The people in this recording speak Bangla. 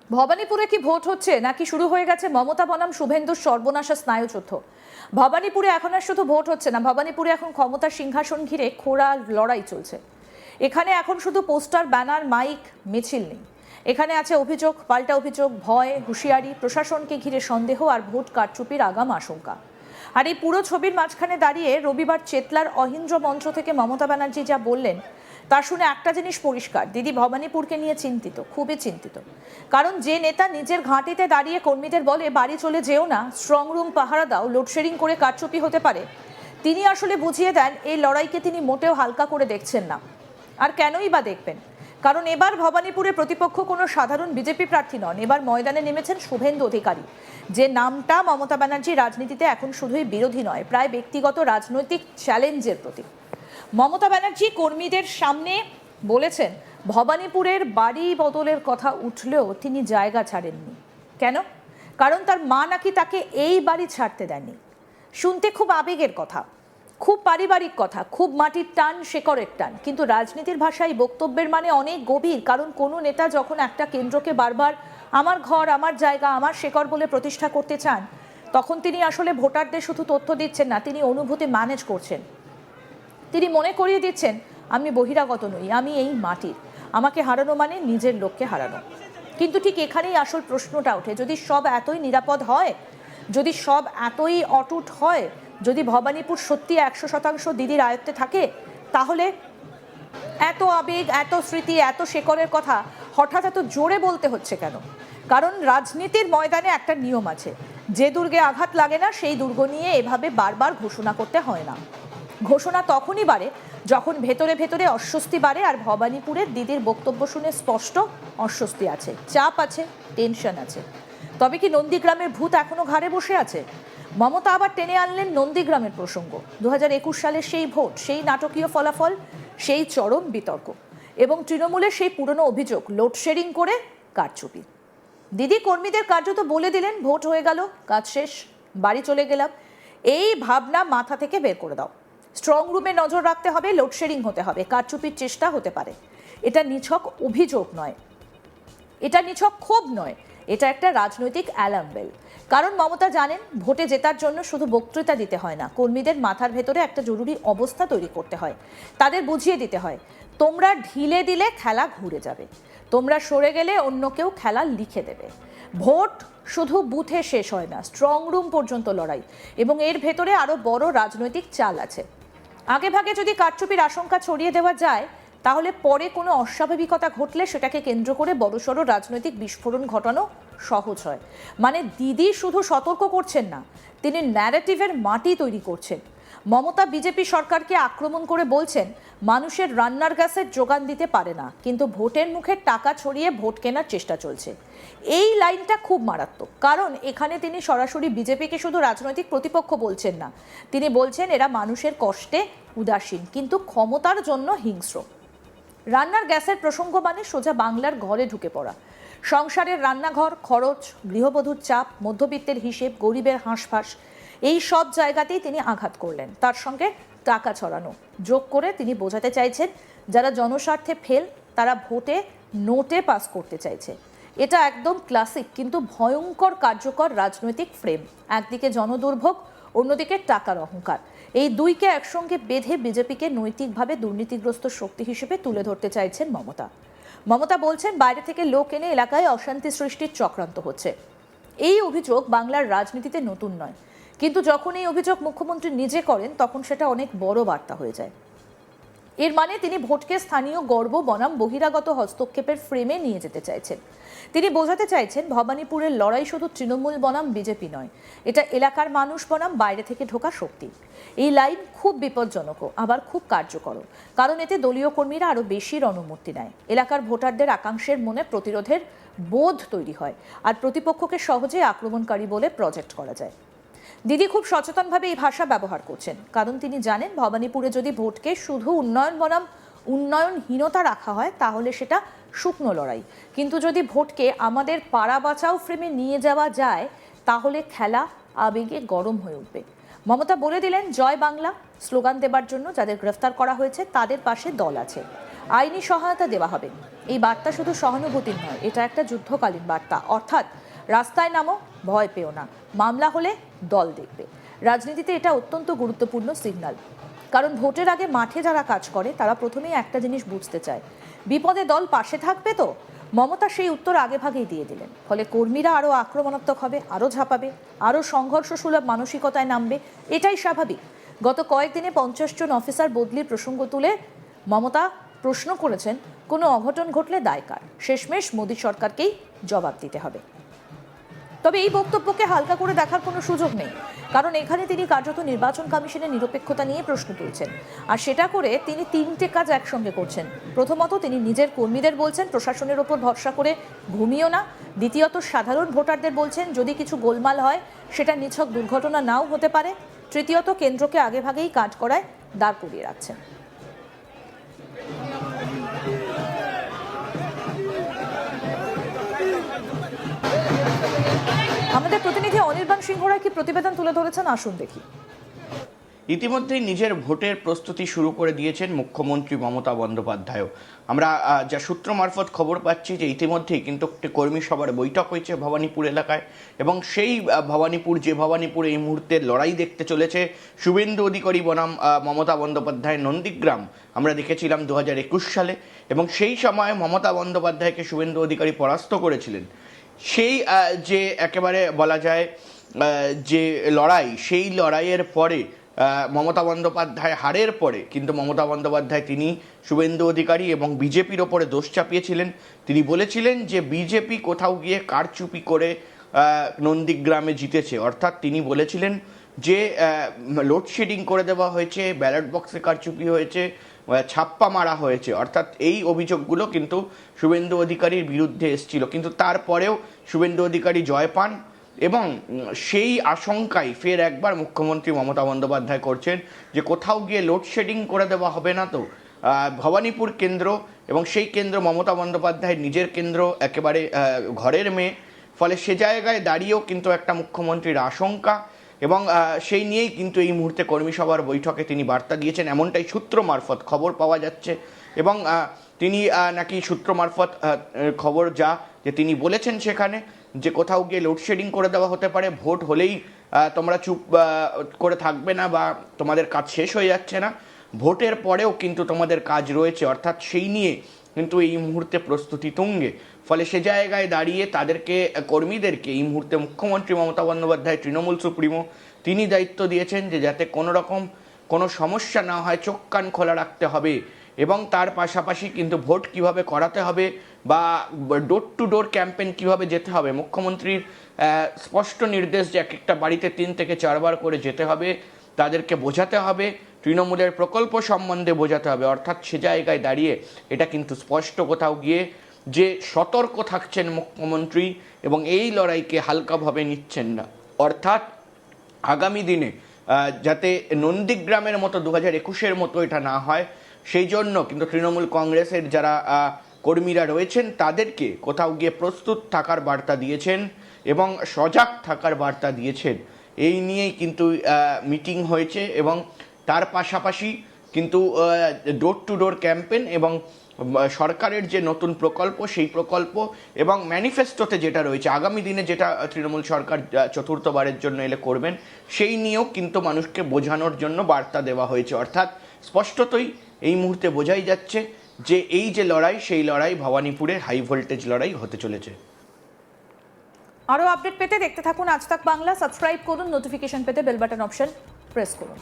ভবানীপুরে কি ভোট হচ্ছে নাকি শুরু হয়ে গেছে মমতা বনাম শুভেন্দুর সর্বনাশা স্নায়ুযুদ্ধ? ভবানীপুরে এখন আর শুধু ভোট হচ্ছে না, ভবানীপুরে এখন ক্ষমতার সিংহাসন ঘিরে খোঁড়া লড়াই চলছে। এখানে এখন শুধু পোস্টার, ব্যানার, মাইক, মিছিল নেই। এখানে আছে অভিযোগ, পাল্টা অভিযোগ, ভয়, হুঁশিয়ারি, প্রশাসনকে ঘিরে সন্দেহ আর ভোট কারচুপির আগাম আশঙ্কা। আর এই পুরো ছবির মাঝখানে দাঁড়িয়ে রবিবার চেতলার অহিন্দ্র মঞ্চ থেকে মমতা ব্যানার্জি যা বললেন তা শুনে একটা জিনিস পরিষ্কার, দিদি ভবানীপুরকে নিয়ে চিন্তিত, খুবই চিন্তিত। কারণ যে নেতা নিজের ঘাঁটিতে দাঁড়িয়ে কর্মীদের বলে বাড়ি চলে যেও না, স্ট্রং রুম পাহারা দাও, লোডশেডিং করে কারচুপি হতে পারে, তিনি আসলে বুঝিয়ে দেন এই লড়াইকে তিনি মোটেও হালকা করে দেখছেন না। আর কেনই বা দেখবেন? কারণ এবার ভবানীপুরে প্রতিপক্ষ কোনো সাধারণ বিজেপি প্রার্থী নন, এবার ময়দানে নেমেছেন শুভেন্দু অধিকারী, যে নামটা মমতা ব্যানার্জি রাজনীতিতে এখন শুধুই বিরোধী নয়, প্রায় ব্যক্তিগত রাজনৈতিক চ্যালেঞ্জের প্রতীক। মমতা ব্যানার্জি কর্মীদের সামনে বলেছেন, ভবানীপুরের বাড়ি বদলের কথা উঠলেও তিনি জায়গা ছাড়েননি। কেন? কারণ তার মা নাকি তাকে এই বাড়ি ছাড়তে দেননি। শুনতে খুব আবেগের কথা, খুব পারিবারিক কথা, খুব মাটির টান, শেকড়ের টান, কিন্তু রাজনীতির ভাষায় বক্তব্যের মানে অনেক গভীর। কারণ কোনো নেতা যখন একটা কেন্দ্রকে বারবার আমার ঘর, আমার জায়গা, আমার শেকড় বলে প্রতিষ্ঠা করতে চান, তখন তিনি আসলে ভোটারদের শুধু তথ্য দিচ্ছেন না, তিনি অনুভূতি ম্যানেজ করছেন। তিনি মনে করিয়ে দিচ্ছেন, আমি বহিরাগত নই, আমি এই মাটির, আমাকে হারানো মানে নিজের লোককে হারানো। কিন্তু ঠিক এখানেই আসল প্রশ্নটা ওঠে, যদি সব এতই নিরাপদ হয়, যদি সব এতই অটুট হয়, যদি ভবানীপুর সত্যি 100% দিদির আয়ত্তে থাকে, তাহলে এত আবেগ, এত স্মৃতি, এত শেকড়ের কথা হঠাৎ এত জোরে বলতে হচ্ছে কেন? কারণ রাজনীতির ময়দানে একটা নিয়ম আছে, যে দুর্গে আঘাত লাগে না সেই দুর্গ নিয়ে এভাবে বারবার ঘোষণা করতে হয় না। ঘোষণা তখনই বাড়ে যখন ভেতরে ভেতরে অস্বস্তি বাড়ে, আর ভবানীপুরের দিদির বক্তব্য শুনে স্পষ্ট অস্বস্তি আছে, চাপ আছে, টেনশন আছে। তবে কি নন্দীগ্রামের ভূত এখনো ঘাড়ে বসে আছে? মমতা আবার টেনে আনলেন নন্দীগ্রামের প্রসঙ্গ। 2021 সালের সেই ভোট, সেই নাটকীয় ফলাফল, সেই চরম বিতর্ক এবং তৃণমূলের সেই পুরনো অভিযোগ, লোডশেডিং করে কারচুপি। দিদি কর্মীদের কার্যত বলে দিলেন, ভোট হয়ে গেল, কাজ শেষ, বাড়ি চলে গেলাম, এই ভাবনা মাথা থেকে বের করে দাও। স্ট্রং রুমে নজর রাখতে হবে, লোডশেডিং হতে হবে, কারচুপির চেষ্টা হতে পারে। এটা নিছক অভিযোগ নয়, এটা নিছক ক্ষোভ নয়, এটা একটা রাজনৈতিক অ্যালার্ম বেল। কারণ মমতা জানেন, ভোটে জেতার জন্য শুধু বক্তৃতা দিতে হয় না, কর্মীদের মাথার ভেতরে একটা জরুরি অবস্থা তৈরি করতে হয়। তাদের বুঝিয়ে দিতে হয়, তোমরা ঢিলে দিলে খেলা ঘুরে যাবে, তোমরা সরে গেলে অন্য কেউ খেলা লিখে দেবে। ভোট শুধু বুথে শেষ হয় না, স্ট্রং রুম পর্যন্ত লড়াই, এবং এর ভেতরে আরও বড় রাজনৈতিক চাল আছে। আগে ভাগে যদি কারচুপির আশঙ্কা ছড়িয়ে দেওয়া যায়, তাহলে পরে কোনো অস্বাভাবিকতা ঘটলে সেটাকে কেন্দ্র করে বড়সড় রাজনৈতিক বিস্ফোরণ ঘটানো সহজ হয়। মানে দিদি শুধু সতর্ক করছেন না, তিনি ন্যারেটিভের মাটি তৈরি করছেন। মমতা বিজেপি সরকারকে আক্রমণ করে বলছেন, মানুষের রান্নার গ্যাসের যোগান দিতে পারে না, কিন্তু ভোটের মুখে টাকা ছড়িয়ে ভোট কেনার চেষ্টা চলছে। এই লাইনটা খুব মারাত্মক, কারণ এখানে তিনি সরাসরি বিজেপিকে শুধু রাজনৈতিক প্রতিপক্ষ বলছেন না, তিনি বলছেন এরা মানুষের কষ্টে উদাসীন, কিন্তু ক্ষমতার জন্য হিংস্র। রান্নার গ্যাসের প্রসঙ্গ মানে সোজা বাংলার ঘরে ঢুকে পড়া। সংসারের রান্নাঘর, খরচ, গৃহবধূর চাপ, মধ্যবিত্তের হিসেব, গরিবের হাঁসফাঁস, এই সব জায়গাতেই তিনি আঘাত করলেন। তার সঙ্গে টাকা ছড়ানো যোগ করে তিনি বোঝাতে চাইছেন, যারা জনস্বার্থে ফেল, তারা ভোটে নোটে পাস করতে চাইছে। এটা একদম ক্লাসিক কিন্তু ভয়ঙ্কর কার্যকর রাজনৈতিক ফ্রেম। একদিকে জনদুর্ভোগ, অন্যদিকে টাকার অহংকার, এই দুইকে একসঙ্গে বেঁধে বিজেপিকে নৈতিকভাবে দুর্নীতিগ্রস্ত শক্তি হিসেবে তুলে ধরতে চাইছেন মমতা। মমতা বলছেন, বাইরে থেকে লোক এনে এলাকায় অশান্তি সৃষ্টির চক্রান্ত হচ্ছে। এই অভিযোগ বাংলার রাজনীতিতে নতুন নয়, কিন্তু যখন এই অভিযোগ মুখ্যমন্ত্রী নিজে করেন, তখন সেটা অনেক বড় বার্তা হয়ে যায়। এর মানে তিনি ভোটকে স্থানীয় গর্ব বনাম বহিরাগত হস্তক্ষেপের ফ্রেমে নিয়ে যেতে চাইছেন। তিনি বোঝাতে চাইছেন, ভবানীপুরের লড়াই শুধু তৃণমূল বনাম বিজেপি নয়, এটা এলাকার মানুষ বনাম বাইরে থেকে ঢোকা শক্তি। এই লাইন খুব বিপজ্জনক, আবার খুব কার্যকর, কারণ এতে দলীয় কর্মীরা আরও বেশি রণমূর্তি নেয়। এলাকার ভোটারদের আকাঙ্ক্ষের মনে প্রতিরোধের বোধ তৈরি হয়, আর প্রতিপক্ষকে সহজে আক্রমণকারী বলে প্রজেক্ট করা যায়। দিদি খুব সচেতনভাবে এই ভাষা ব্যবহার করছেন, কারণ তিনি জানেন, ভবানীপুরে যদি ভোটকে শুধু উন্নয়ন বনাম উন্নয়নহীনতা রাখা হয়, তাহলে সেটা শুকনো লড়াই। কিন্তু যদি ভোটকে আমাদের পাড়া বাঁচাও ফ্রেমে নিয়ে যাওয়া যায়, তাহলে খেলা আবেগে গরম হয়ে উঠবে। মমতা বলে দিলেন, জয় বাংলা স্লোগান দেবার জন্য যাদের গ্রেফতার করা হয়েছে, তাদের পাশে দল আছে, আইনি সহায়তা দেওয়া হবে। এই বার্তা শুধু সহানুভূতির নয়, এটা একটা যুদ্ধকালীন বার্তা। অর্থাৎ রাস্তায় নামো, ভয় পেও না, মামলা হলে দল দেখবে। রাজনীতিতে এটা অত্যন্ত গুরুত্বপূর্ণ সিগন্যাল, কারণ ভোটের আগে মাঠে যারা কাজ করে তারা প্রথমেই একটা জিনিস বুঝতে চায়, বিপদে দল পাশে থাকবে তো। মমতা সেই উত্তর আগেভাগেই দিয়ে দিলেন, ফলে কর্মীরা আরও আক্রমণাত্মক হবে, আরও ঝাঁপাবে, আরও সংঘর্ষ সুলভ মানসিকতায় নামবে। এটাই স্বাভাবিক। গত কয়েকদিনে 50 জন অফিসার বদলির প্রসঙ্গ তুলে মমতা প্রশ্ন করেছেন, কোনো অঘটন ঘটলে দায় কার? শেষমেশ মোদী সরকারকেই জবাব দিতে হবে। তবে এই বক্তব্যকে হালকা করে দেখার কোনো সুযোগ নেই, কারণ এখানে তিনি কার্যত নির্বাচন কমিশনের নিরপেক্ষতা নিয়ে প্রশ্ন তুলছেন। আর সেটা করে তিনি 3টে কাজ একসঙ্গে করছেন। প্রথমত, তিনি নিজের কর্মীদের বলছেন প্রশাসনের ওপর ভরসা করে ঘুমিও না। দ্বিতীয়ত, সাধারণ ভোটারদের বলছেন যদি কিছু গোলমাল হয় সেটা নিছক দুর্ঘটনা নাও হতে পারে। তৃতীয়ত, কেন্দ্রকে আগেভাগেই কাজ করায় দাঁড় করিয়ে রাখছেন। আমাদের প্রতিনিধি অনির্বাণ সিংহ রায় কি প্রতিবেদন তুলে ধরেছেন, আসুন দেখি। ইতিমধ্যেই নিজের ভোটের প্রস্তুতি শুরু করে দিয়েছেন মুখ্যমন্ত্রী মমতা বন্দ্যোপাধ্যায়ও। আমরা যা সূত্র মারফত খবর পাচ্ছি যে ইতিমধ্যেই কিন্তু একটি কর্মী সভার বৈঠক হয়েছে ভবানীপুর এলাকায়, এবং সেই ভবানীপুর এই মুহূর্তে লড়াই দেখতে চলেছে শুভেন্দু অধিকারী বনাম মমতা বন্দ্যোপাধ্যায় নন্দীগ্রাম। আমরা দেখেছিলাম 2021 সালে, এবং সেই সময় মমতা বন্দ্যোপাধ্যায়কে শুভেন্দু অধিকারী পরাস্ত করেছিলেন। সেই যে একেবারে বলা যায় যে লড়াই, সেই লড়াইয়ের পরে মমতা বন্দ্যোপাধ্যায় হারের পরে কিন্তু মমতা বন্দ্যোপাধ্যায় তিনি শুভেন্দু অধিকারী এবং বিজেপির ওপরে দোষ চাপিয়েছিলেন। তিনি বলেছিলেন যে বিজেপি কোথাও গিয়ে কারচুপি করে নন্দীগ্রামে জিতেছে। অর্থাৎ তিনি বলেছিলেন যে লোডশেডিং করে দেওয়া হয়েছে, ব্যালট বক্সে কারচুপি হয়েছে, ছাপ্পা মারা হয়েছে। অর্থাৎ এই অভিযোগগুলো কিন্তু শুভেন্দু অধিকারীর বিরুদ্ধে এসেছিল, কিন্তু তারপরেও শুভেন্দু অধিকারী জয় পান, এবং সেই আশঙ্কায় ফের একবার মুখ্যমন্ত্রী মমতা বন্দ্যোপাধ্যায় করছেন যে কোথাও গিয়ে লোডশেডিং করে দেওয়া হবে না তো। ভবানীপুর কেন্দ্র, এবং সেই কেন্দ্র মমতা বন্দ্যোপাধ্যায় নিজের কেন্দ্র, একেবারে ঘরের মেয়ে, ফলে সে জায়গায় দাঁড়িয়েও কিন্তু একটা মুখ্যমন্ত্রীর আশঙ্কা, এবং সেই নিয়েই কিন্তু এই মুহূর্তে কর্মী সভার বৈঠকে তিনি বার্তা দিয়েছেন, এমনটাই সূত্র মারফত খবর পাওয়া যাচ্ছে। এবং তিনি নাকি সূত্র মারফত খবর যা যে তিনি বলেছেন সেখানে যে কোথাও গিয়ে লোডশেডিং করে দেওয়া হতে পারে, ভোট হলেই তোমরা চুপ করে থাকবে না বা তোমাদের কাজ শেষ হয়ে যাচ্ছে না, ভোটের পরেও কিন্তু তোমাদের কাজ রয়েছে। অর্থাৎ সেই নিয়ে কিন্তু এই মুহূর্তে প্রস্তুতি তুঙ্গে। ফলে সে জায়গায় দাঁড়িয়ে তাদেরকে, কর্মীদেরকে এই মুহূর্তে মুখ্যমন্ত্রী মমতা বন্দ্যোপাধ্যায় তৃণমূল সুপ্রিমো তিনি দায়িত্ব দিয়েছেন যে যাতে কোনো রকম কোনো সমস্যা না হয়, চোখ কান খোলা রাখতে হবে, এবং তার পাশাপাশি কিন্তু ভোট কিভাবে করাতে হবে বা ডোর টু ডোর ক্যাম্পেইন কিভাবে যেতে হবে, মুখ্যমন্ত্রীর স্পষ্ট নির্দেশ যে এক একটা বাড়িতে 3 থেকে 4 বার করে যেতে হবে, তাদেরকে বোঝাতে হবে, তৃণমূলের প্রকল্প সম্বন্ধে বোঝাতে হবে। অর্থাৎ সে জায়গায় দাঁড়িয়ে এটা কিন্তু স্পষ্ট কোথাও গিয়ে যে সতর্ক থাকছেন মুখ্যমন্ত্রী, এবং এই লড়াইকে হালকাভাবে নিচ্ছেন না। অর্থাৎ আগামী দিনে যাতে নন্দীগ্রামের মতো 2021-এর মতো এটা না হয়, সেই জন্য কিন্তু তৃণমূল কংগ্রেসের যারা কর্মীরা রয়েছেন তাদেরকে কোথাও গিয়ে প্রস্তুত থাকার বার্তা দিয়েছেন এবং সজাগ থাকার বার্তা দিয়েছেন। এই নিয়েই কিন্তু মিটিং হয়েছে, এবং তার পাশাপাশি কিন্তু ডোর টু ডোর ক্যাম্পেইন এবং সরকারের যে নতুন প্রকল্প, সেই প্রকল্প এবং ম্যানিফেস্টোতে যেটা রয়েছে আগামী দিনে যেটা তৃণমূল সরকার চতুর্থবারের জন্য এলে করবেন, সেই নিয়েও কিন্তু মানুষকে বোঝানোর জন্য বার্তা দেওয়া হয়েছে। অর্থাৎ স্পষ্টতই এই মুহূর্তে বোঝাই যাচ্ছে যে এই যে লড়াই, সেই লড়াই ভবানীপুরের হাই ভোল্টেজ লড়াই হতে চলেছে। আরও আপডেট পেতে দেখতে থাকুন আজ তাক বাংলা। সাবস্ক্রাইব করুন, নোটিফিকেশন পেতে বেল বাটন অপশন প্রেস করুন।